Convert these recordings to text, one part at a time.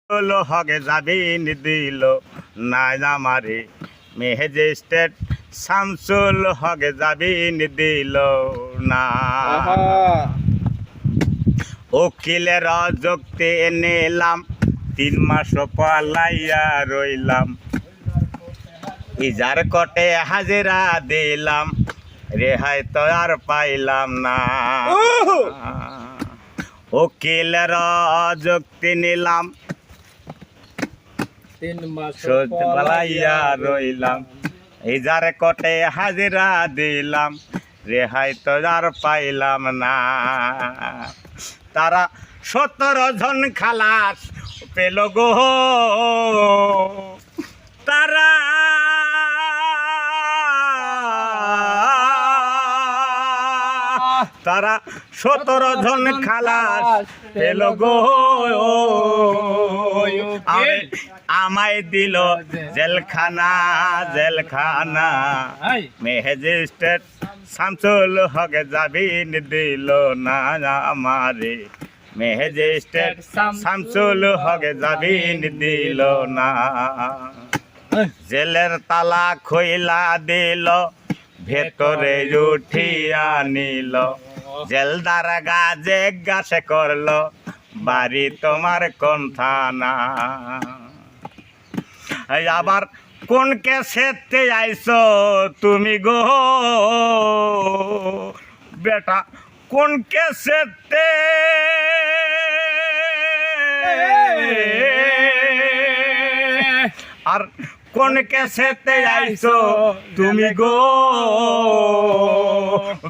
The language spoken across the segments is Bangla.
হগে জামিন দিল না আমারে ম্যাজিস্ট্রেট শামসুল হগে জামিন দিল না উকিলের যুক্তি নিলাম 3 মাস পালাইয়া রইলাম ইজার কোর্টে হাজিরা দিলাম রেহাই তো আর পাইলাম না উকিলের যুক্তি নিলাম 3 মাস পালাইয়া রইলাম ইজার কোর্টে হাজিরা দিলাম রেহাই তো আর পাইলাম না তারা 17 জন খালাস পেল গো তারা তারা 17 জন খালাস পেল গো আমায় দিল জেলখানা ম্যাজিস্ট্রেট শামসুল হকে জামিন দিল না আমারে ম্যাজিস্ট্রেট শামসুল হকে জামিন দিল না জেলের তালা খইলা দিল ভেতরে উঠিয়া নিল জেলদার গাজে গাছে করলো বাড়ি তোমার কোন থানা আবার কোন কেসেতে আইছো তুমি গো বেটা কোন কেসেতে আর কোন কেসেতে আইছো তুমি গো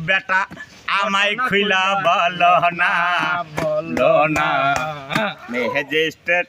বেটা আমায় খুইলা বলো না ম্যাজিস্ট্রেট